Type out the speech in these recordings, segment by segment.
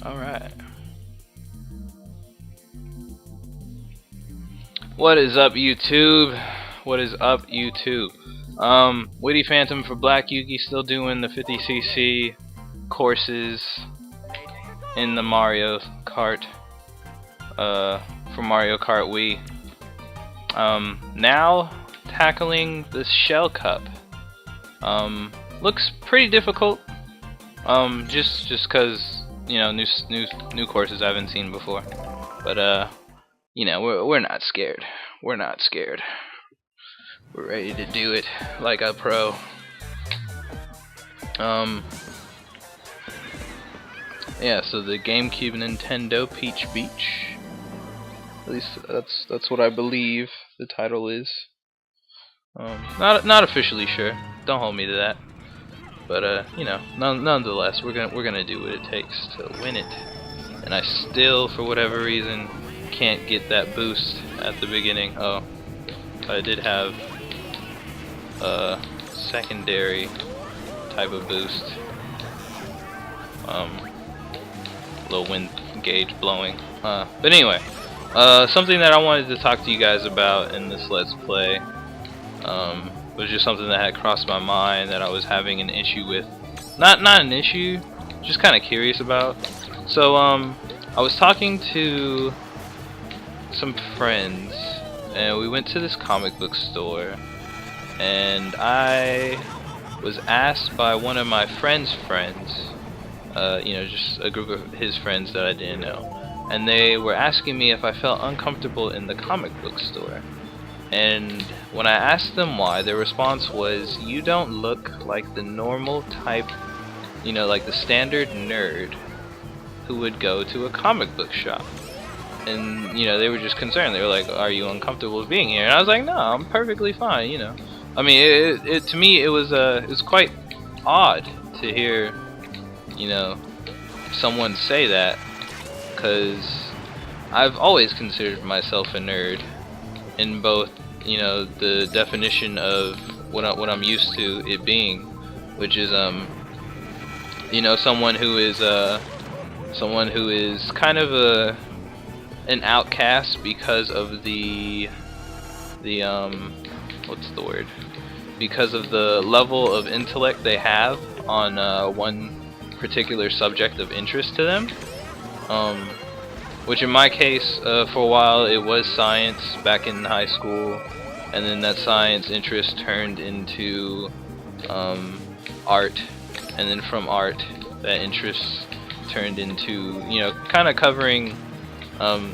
Alright. What is up, YouTube? What is up, YouTube? WittyPhantom for Black Yugi, still doing the 50cc courses in the Mario Kart, for Mario Kart Wii. Now tackling the Shell Cup. Looks pretty difficult. Just cause, you know, new courses I haven't seen before. But you know, we're not scared. We're not scared. We're ready to do it like a pro. Yeah, so the GameCube Nintendo Peach Beach. At least that's what I believe the title is. Not officially sure. Don't hold me to that. But you know, nonetheless, we're gonna do what it takes to win it. And I still, for whatever reason, can't get that boost at the beginning. Oh, I did have a secondary type of boost. Low wind gauge blowing. But anyway, something that I wanted to talk to you guys about in this Let's Play was just something that had crossed my mind that I was having an issue with. Not an issue, just kind of curious about. So I was talking to some friends, and we went to this comic book store, and I was asked by one of my friend's friends, you know, just a group of his friends that I didn't know, and they were asking me if I felt uncomfortable in the comic book store. And when I asked them why, their response was, "You don't look like the normal type, you know, like the standard nerd who would go to a comic book shop." And you know, they were just concerned. They were like, "Are you uncomfortable with being here?" And I was like, "No, I'm perfectly fine." You know, I mean, to me it was quite odd to hear, you know, someone say that, because I've always considered myself a nerd in both, you know, the definition of what I'm used to it being, which is you know, someone who is kind of an outcast because of the what's the word? Because of the level of intellect they have on one particular subject of interest to them. Which in my case, for a while, it was science back in high school, and then that science interest turned into art, and then from art, that interest turned into, you know, kind of covering,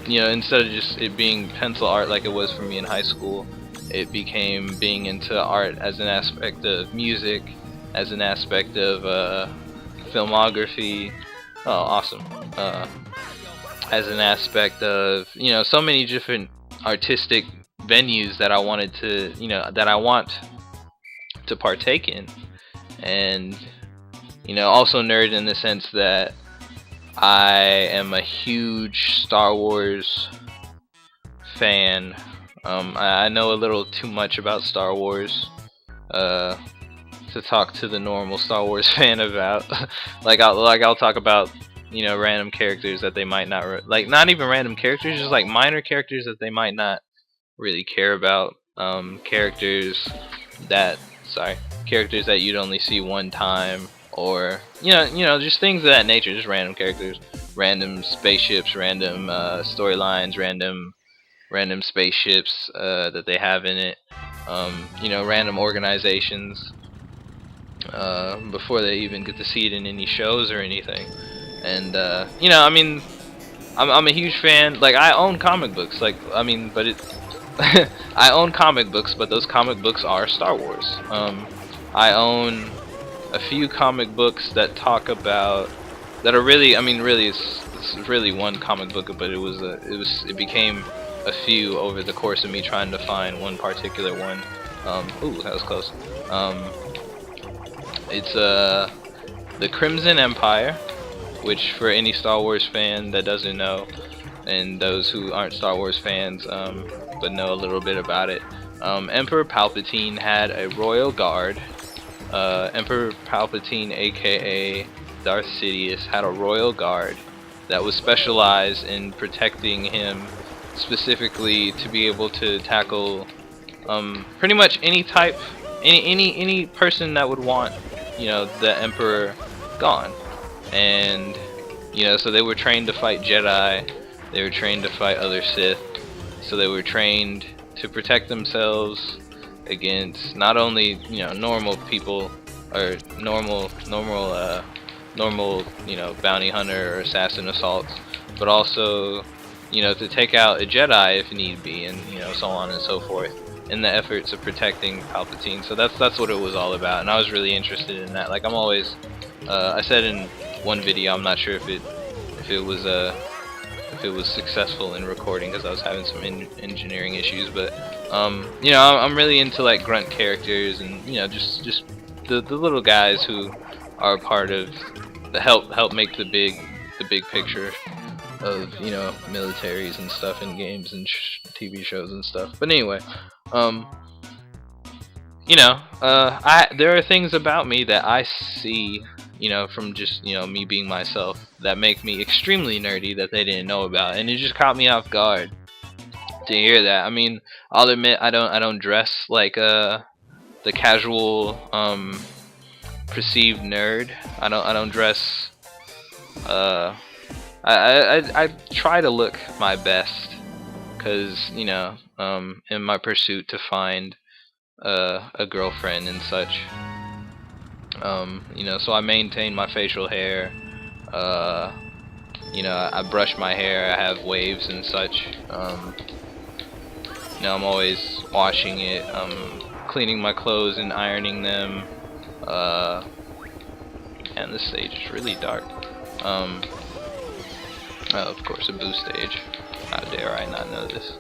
you know, instead of just it being pencil art like it was for me in high school, it became being into art as an aspect of music, as an aspect of filmography. Oh, awesome. As an aspect of, you know, so many different artistic venues that I wanted to, you know, that I want to partake in. And, you know, also nerd in the sense that I am a huge Star Wars fan. I know a little too much about Star Wars to talk to the normal Star Wars fan about. I'll talk about, you know, random characters that they might not like, not even random characters, just like minor characters that they might not really care about. Characters that you'd only see one time, or you know, just things of that nature. Just random characters, random spaceships, random storylines, random spaceships that they have in it. You know, random organizations before they even get to see it in any shows or anything. And you know, I mean, I'm a huge fan. Like, I own comic books. Like, I mean, but it I own comic books, but those comic books are Star Wars. I own a few comic books that talk about, that are really, I mean, really, it's really one comic book, but it became a few over the course of me trying to find one particular one. Ooh, that was close. It's the Crimson Empire, which for any Star Wars fan that doesn't know, and those who aren't Star Wars fans but know a little bit about it, Emperor Palpatine had a royal guard. Emperor Palpatine, aka Darth Sidious, had a royal guard that was specialized in protecting him, specifically to be able to tackle pretty much any type, any person that would want, you know, the Emperor gone. And you know, so they were trained to fight Jedi, they were trained to fight other Sith, so they were trained to protect themselves against not only, you know, normal people or normal you know, bounty hunter or assassin assaults, but also, you know, to take out a Jedi if need be, and you know, so on and so forth, in the efforts of protecting Palpatine. So that's what it was all about, and I was really interested in that. Like, I'm always, I said in one video, I'm not sure if it was successful in recording because I was having some engineering issues, but you know, I'm really into like grunt characters, and you know, just the little guys who are part of the help make the big picture of, you know, militaries and stuff in games and TV shows and stuff. But anyway, you know, there are things about me that I see, you know, from just, you know, me being myself, that make me extremely nerdy that they didn't know about, and it just caught me off guard to hear that. I mean, I'll admit I don't dress like the casual perceived nerd. I don't dress. I try to look my best, cause you know, in my pursuit to find a girlfriend and such. You know, so I maintain my facial hair. You know, I brush my hair. I have waves and such. You know, I'm always washing it, cleaning my clothes and ironing them. And this stage is really dark. Oh, of course, a boo stage. How dare I not know this?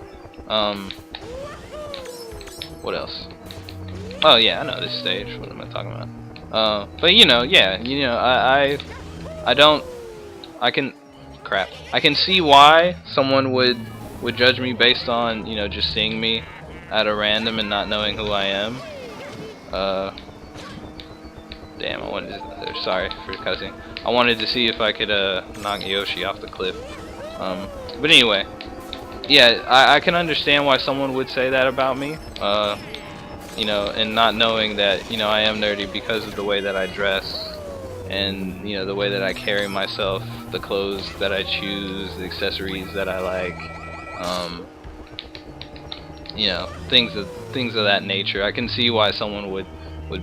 What else? Oh yeah, I know this stage. What am I talking about? But you know, yeah, you know, I can, crap. I can see why someone would judge me based on, you know, just seeing me at a random and not knowing who I am. Damn, I wanted to, sorry for cussing. I wanted to see if I could knock Yoshi off the cliff. But anyway, yeah, I can understand why someone would say that about me. You know, and not knowing that, you know, I am nerdy because of the way that I dress, and you know, the way that I carry myself, the clothes that I choose, the accessories that I like, you know, things of that nature. I can see why someone would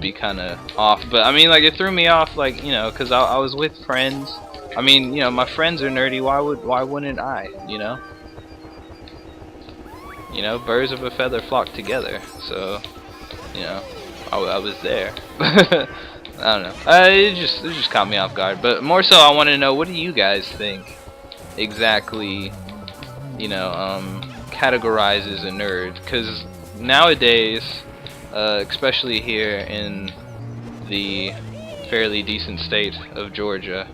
be kind of off, but I mean, like, it threw me off, like, you know, because I was with friends. I mean, you know, my friends are nerdy. Why wouldn't I? You know, birds of a feather flock together. So, you know, I was there. I don't know. It just caught me off guard. But more so, I want to know, what do you guys think exactly, you know, categorizes a nerd? Because nowadays, especially here in the fairly decent state of Georgia,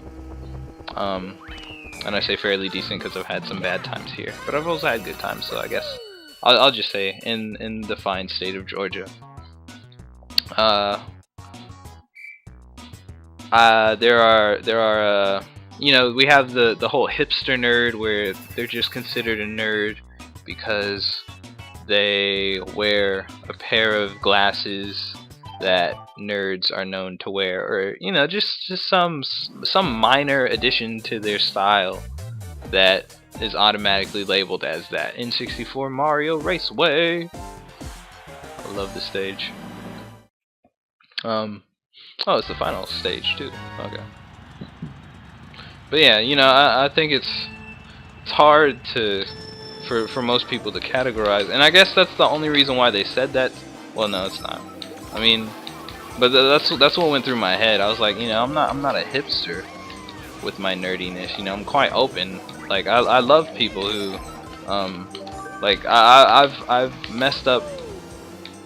and I say fairly decent because I've had some bad times here, but I've also had good times, so I guess I'll just say in the fine state of Georgia. There are you know, we have the whole hipster nerd, where they're just considered a nerd because they wear a pair of glasses that nerds are known to wear, or you know, just some minor addition to their style that is automatically labeled as that. N64 Mario Raceway. I love the stage. Oh, it's the final stage too. Okay. But yeah, you know, I think it's hard for most people to categorize, and I guess that's the only reason why they said that. Well, no, it's not. I mean, but that's what went through my head. I was like, you know, I'm not a hipster with my nerdiness. You know, I'm quite open. Like, I love people who, like, I've messed up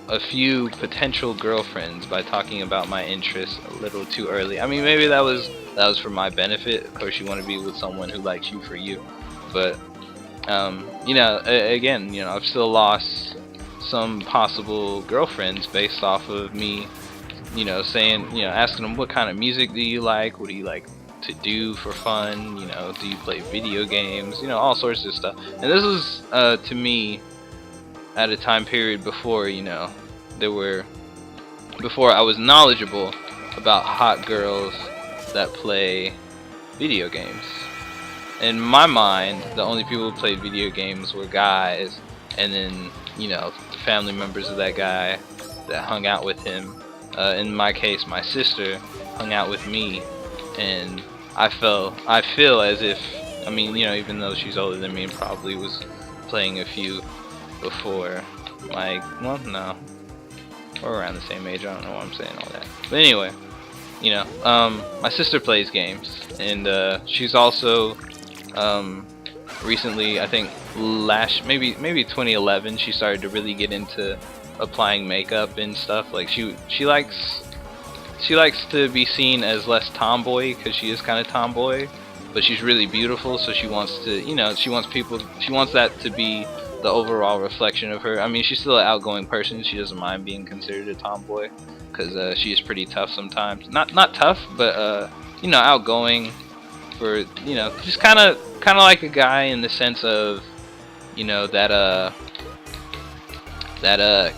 a few potential girlfriends by talking about my interests a little too early. I mean, maybe that was for my benefit. Of course, you want to be with someone who likes you for you, but you know, again, you know, I've still lost some possible girlfriends based off of me, you know, saying, you know, asking them, what kind of music do you like? What do you like to do for fun? You know, do you play video games? You know, all sorts of stuff. And this was to me at a time period before, you know, before I was knowledgeable about hot girls that play video games. In my mind, the only people who played video games were guys, and then, you know, the family members of that guy that hung out with him. In my case, my sister hung out with me, and I feel as if, I mean, you know, even though she's older than me and probably was playing a few before, like, well, no, we're around the same age. I don't know why I'm saying all that, but anyway, you know, my sister plays games, and she's also recently, I think maybe 2011, she started to really get into applying makeup and stuff. Like she likes to be seen as less tomboy, because she is kind of tomboy, but she's really beautiful, so she wants to, you know, she wants that to be the overall reflection of her. I mean, she's still an outgoing person. She doesn't mind being considered a tomboy, because she is pretty tough sometimes. Not tough, but you know, outgoing, for, you know, just kind of like a guy, in the sense of, you know, that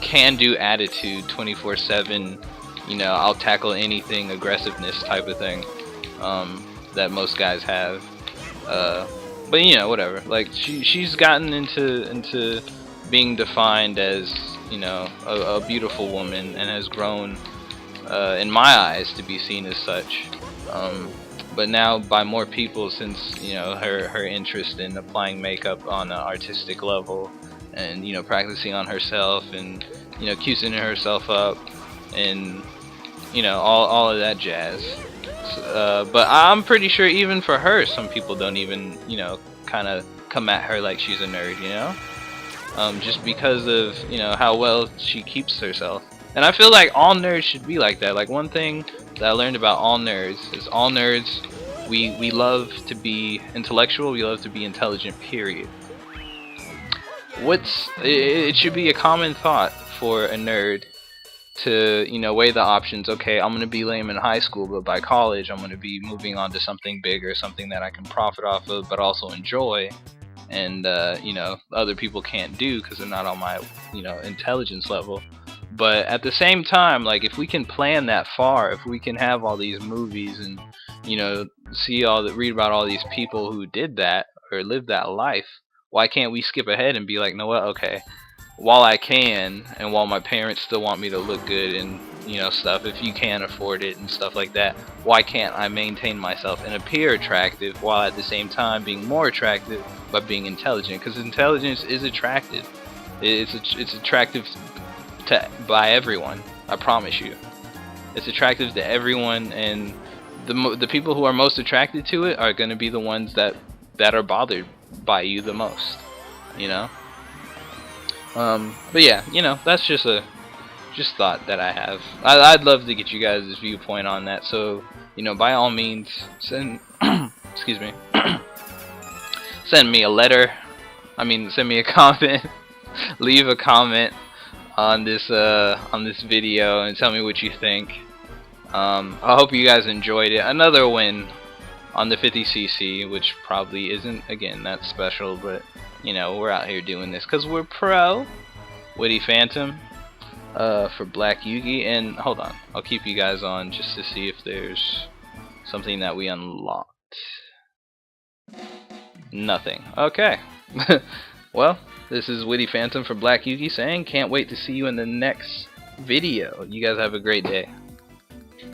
can-do attitude, 24/7, you know, I'll tackle anything aggressiveness type of thing, that most guys have. But you know, whatever. Like, she's gotten into being defined as, you know, a beautiful woman, and has grown, in my eyes, to be seen as such. But now by more people, since, you know, her interest in applying makeup on an artistic level, and, you know, practicing on herself, and, you know, cutesing herself up, and, you know, all of that jazz. But I'm pretty sure even for her, some people don't even, you know, kind of come at her like she's a nerd, you know, just because of, you know, how well she keeps herself. And I feel like all nerds should be like that. Like, one thing that I learned about all nerds is all nerds, we love to be intellectual, we love to be intelligent, period. It should be a common thought for a nerd to, you know, weigh the options. Okay, I'm gonna be lame in high school, but by college I'm gonna be moving on to something bigger, something that I can profit off of, but also enjoy, and you know, other people can't do because they're not on my, you know, intelligence level. But at the same time, like, if we can plan that far, if we can have all these movies, and, you know, read about all these people who did that or lived that life, why can't we skip ahead and be like, know what, okay, while I can, and while my parents still want me to look good and, you know, stuff, if you can't afford it and stuff like that, why can't I maintain myself and appear attractive, while at the same time being more attractive by being intelligent? Because intelligence is attractive. It's attractive by everyone. I promise you, it's attractive to everyone, and the people who are most attracted to it are going to be the ones that are bothered by you the most, you know. But yeah, you know, that's just thought that I have. I'd love to get you guys' viewpoint on that. So, you know, by all means, send excuse me, send me a letter. I mean, send me a comment. Leave a comment on this video and tell me what you think. I hope you guys enjoyed it. Another win on the 50cc, which probably isn't, again, that special, but, you know, we're out here doing this because we're pro. WittyPhantom for Black Yugi. And hold on, I'll keep you guys on just to see if there's something that we unlocked. Nothing. Okay. Well, this is WittyPhantom for Black Yugi saying, can't wait to see you in the next video. You guys have a great day.